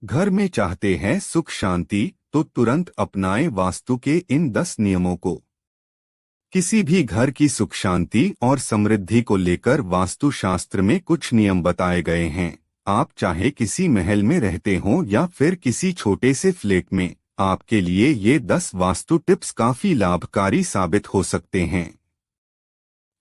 घर में चाहते हैं सुख शांति तो तुरंत अपनाएं वास्तु के इन 10 नियमों को। किसी भी घर की सुख शांति और समृद्धि को लेकर वास्तु शास्त्र में कुछ नियम बताए गए हैं। आप चाहे किसी महल में रहते हों या फिर किसी छोटे से फ्लैट में, आपके लिए ये 10 वास्तु टिप्स काफी लाभकारी साबित हो सकते हैं।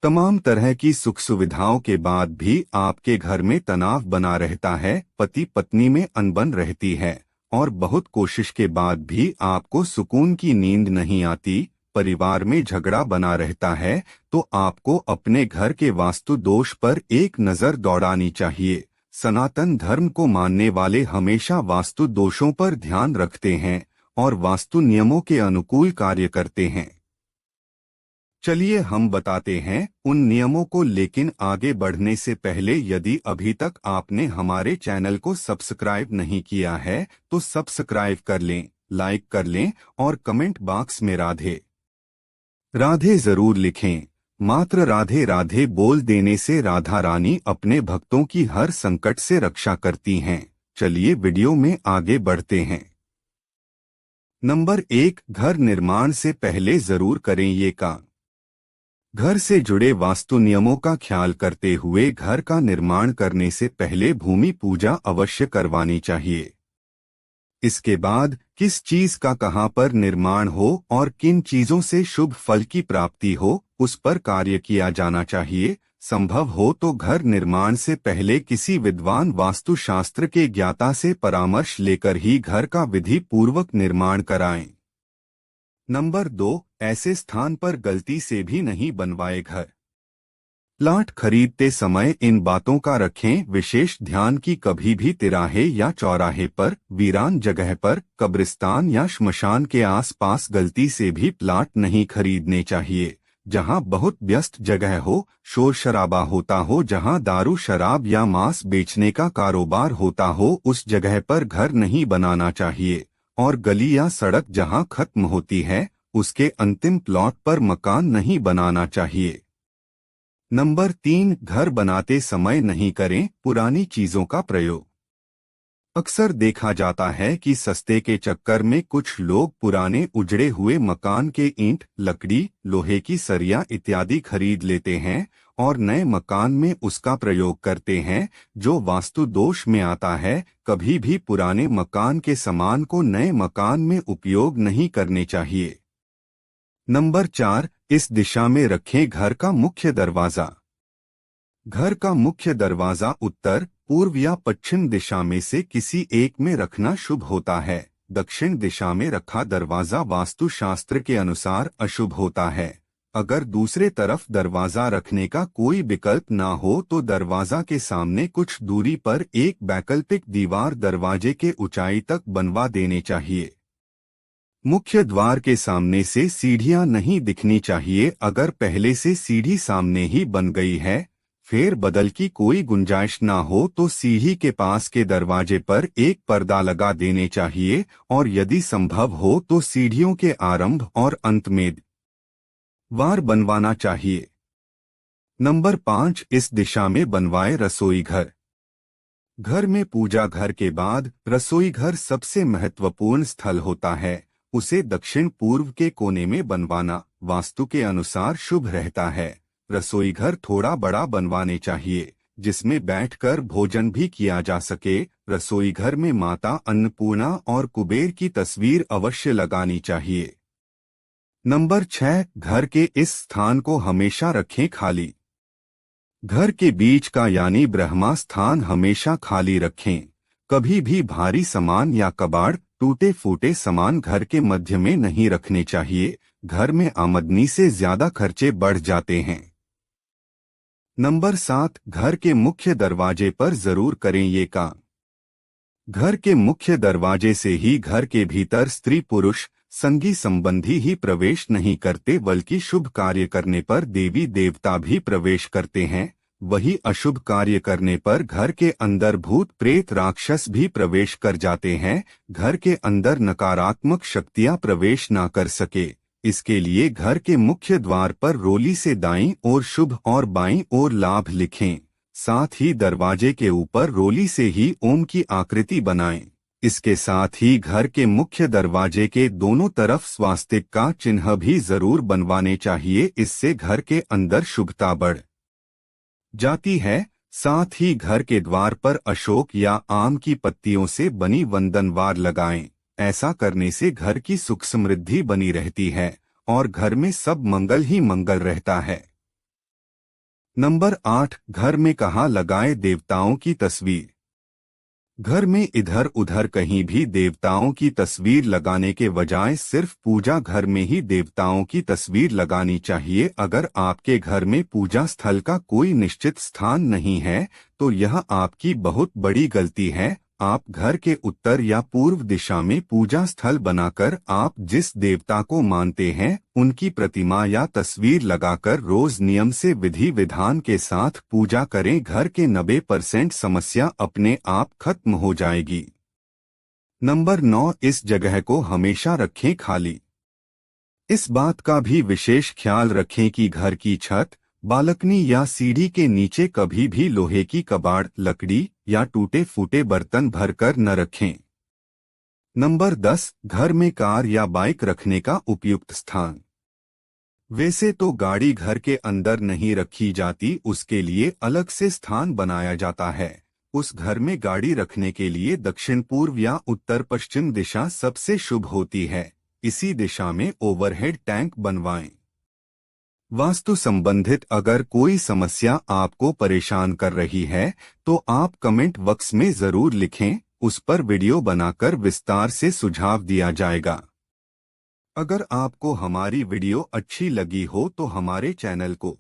तमाम तरह की सुख सुविधाओं के बाद भी आपके घर में तनाव बना रहता है, पति पत्नी में अनबन रहती है और बहुत कोशिश के बाद भी आपको सुकून की नींद नहीं आती, परिवार में झगड़ा बना रहता है, तो आपको अपने घर के वास्तु दोष पर एक नजर दौड़ानी चाहिए। सनातन धर्म को मानने वाले हमेशा वास्तु दोषों पर ध्यान रखते हैं और वास्तु नियमों के अनुकूल कार्य करते हैं। चलिए हम बताते हैं उन नियमों को, लेकिन आगे बढ़ने से पहले यदि अभी तक आपने हमारे चैनल को सब्सक्राइब नहीं किया है तो सब्सक्राइब कर लें, लाइक कर लें और कमेंट बॉक्स में राधे राधे जरूर लिखें। मात्र राधे राधे बोल देने से राधा रानी अपने भक्तों की हर संकट से रक्षा करती हैं। चलिए वीडियो में आगे बढ़ते हैं। नंबर 1, घर निर्माण से पहले जरूर करें ये काम। घर से जुड़े वास्तु नियमों का ख्याल करते हुए घर का निर्माण करने से पहले भूमि पूजा अवश्य करवानी चाहिए। इसके बाद किस चीज का कहां पर निर्माण हो और किन चीजों से शुभ फल की प्राप्ति हो, उस पर कार्य किया जाना चाहिए। संभव हो तो घर निर्माण से पहले किसी विद्वान वास्तुशास्त्र के ज्ञाता से परामर्श लेकर ही घर का विधि पूर्वक निर्माण कराएं। नंबर 2, ऐसे स्थान पर गलती से भी नहीं बनवाए घर। प्लाट खरीदते समय इन बातों का रखें विशेष ध्यान कि कभी भी तिराहे या चौराहे पर, वीरान जगह पर, कब्रिस्तान या श्मशान के आसपास गलती से भी प्लाट नहीं खरीदने चाहिए। जहां बहुत व्यस्त जगह हो, शोर शराबा होता हो, जहां दारू शराब या मांस बेचने का कारोबार होता हो, उस जगह पर घर नहीं बनाना चाहिए। और गली या सड़क जहां खत्म होती है, उसके अंतिम प्लॉट पर मकान नहीं बनाना चाहिए। नंबर 3, घर बनाते समय नहीं करें पुरानी चीजों का प्रयोग। अक्सर देखा जाता है कि सस्ते के चक्कर में कुछ लोग पुराने उजड़े हुए मकान के ईंट, लकड़ी, लोहे की सरिया इत्यादि खरीद लेते हैं और नए मकान में उसका प्रयोग करते हैं, जो वास्तु दोष में आता है। कभी भी पुराने मकान के सामान को नए मकान में उपयोग नहीं करने चाहिए। नंबर 4, इस दिशा में रखें घर का मुख्य दरवाजा। घर का मुख्य दरवाजा उत्तर, पूर्व या पश्चिम दिशा में से किसी एक में रखना शुभ होता है। दक्षिण दिशा में रखा दरवाजा वास्तु शास्त्र के अनुसार अशुभ होता है। अगर दूसरे तरफ दरवाजा रखने का कोई विकल्प ना हो तो दरवाजा के सामने कुछ दूरी पर एक वैकल्पिक दीवार दरवाजे के ऊंचाई तक बनवा देने चाहिए। मुख्य द्वार के सामने से सीढ़ियां नहीं दिखनी चाहिए। अगर पहले से सीढ़ी सामने ही बन गई है, फेर बदल की कोई गुंजाइश ना हो तो सीढ़ी के पास के दरवाजे पर एक पर्दा लगा देने चाहिए और यदि संभव हो तो सीढ़ियों के आरंभ और अंत में द्वार बनवाना चाहिए। नंबर 5, इस दिशा में बनवाए रसोई घर। घर में पूजा घर के बाद रसोई घर सबसे महत्वपूर्ण स्थल होता है। उसे दक्षिण पूर्व के कोने में बनवाना वास्तु के अनुसार शुभ रहता है। रसोई घर थोड़ा बड़ा बनवाने चाहिए, जिसमें बैठकर भोजन भी किया जा सके। रसोई घर में माता अन्नपूर्णा और कुबेर की तस्वीर अवश्य लगानी चाहिए। नंबर 6, घर के इस स्थान को हमेशा रखें खाली। घर के बीच का यानी ब्रह्मा स्थान हमेशा खाली रखें। कभी भी भारी सामान या कबाड़, टूटे फूटे सामान घर के मध्य में नहीं रखने चाहिए। घर में आमदनी से ज्यादा खर्चे बढ़ जाते हैं। नंबर 7, घर के मुख्य दरवाजे पर जरूर करें ये काम। घर के मुख्य दरवाजे से ही घर के भीतर स्त्री पुरुष संगी संबंधी ही प्रवेश नहीं करते, बल्कि शुभ कार्य करने पर देवी देवता भी प्रवेश करते हैं। वही अशुभ कार्य करने पर घर के अंदर भूत प्रेत राक्षस भी प्रवेश कर जाते हैं। घर के अंदर नकारात्मक शक्तियां प्रवेश ना कर सके, इसके लिए घर के मुख्य द्वार पर रोली से दाईं ओर शुभ और बाईं ओर लाभ लिखें। साथ ही दरवाजे के ऊपर रोली से ही ओम की आकृति बनाएं। इसके साथ ही घर के मुख्य दरवाजे के दोनों तरफ स्वास्तिक का चिन्ह भी जरूर बनवाने चाहिए। इससे घर के अंदर शुभता बढ़ जाती है। साथ ही घर के द्वार पर अशोक या आम की पत्तियों से बनी वंदनवार लगाएं। ऐसा करने से घर की सुख समृद्धि बनी रहती है और घर में सब मंगल ही मंगल रहता है। नंबर 8, घर में कहाँ लगाएं देवताओं की तस्वीर। घर में इधर उधर कहीं भी देवताओं की तस्वीर लगाने के बजाय सिर्फ पूजा घर में ही देवताओं की तस्वीर लगानी चाहिए। अगर आपके घर में पूजा स्थल का कोई निश्चित स्थान नहीं है तो यह आपकी बहुत बड़ी गलती है। आप घर के उत्तर या पूर्व दिशा में पूजा स्थल बनाकर आप जिस देवता को मानते हैं उनकी प्रतिमा या तस्वीर लगाकर रोज नियम से विधि विधान के साथ पूजा करें। घर के 90% समस्या अपने आप खत्म हो जाएगी। नंबर 9, इस जगह को हमेशा रखें खाली। इस बात का भी विशेष ख्याल रखें कि घर की छत, बालकनी या सीढ़ी के नीचे कभी भी लोहे की कबाड़, लकड़ी या टूटे फूटे बर्तन भरकर न रखें। नंबर 10, घर में कार या बाइक रखने का उपयुक्त स्थान। वैसे तो गाड़ी घर के अंदर नहीं रखी जाती, उसके लिए अलग से स्थान बनाया जाता है। उस घर में गाड़ी रखने के लिए दक्षिण पूर्व या उत्तर पश्चिम दिशा सबसे शुभ होती है। इसी दिशा में ओवरहेड टैंक बनवाएं। वास्तु संबंधित अगर कोई समस्या आपको परेशान कर रही है तो आप कमेंट बॉक्स में जरूर लिखें, उस पर वीडियो बनाकर विस्तार से सुझाव दिया जाएगा। अगर आपको हमारी वीडियो अच्छी लगी हो तो हमारे चैनल को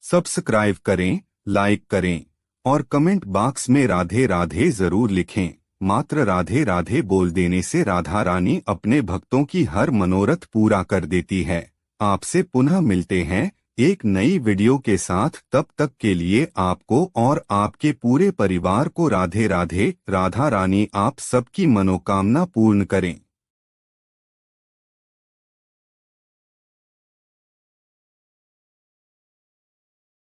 सब्सक्राइब करें, लाइक करें और कमेंट बॉक्स में राधे राधे जरूर लिखें। मात्र राधे राधे बोल देने से राधा रानी अपने भक्तों की हर मनोरथ पूरा कर देती है। आपसे पुनः मिलते हैं एक नई वीडियो के साथ। तब तक के लिए आपको और आपके पूरे परिवार को राधे राधे। राधा रानी आप सबकी मनोकामना पूर्ण करें।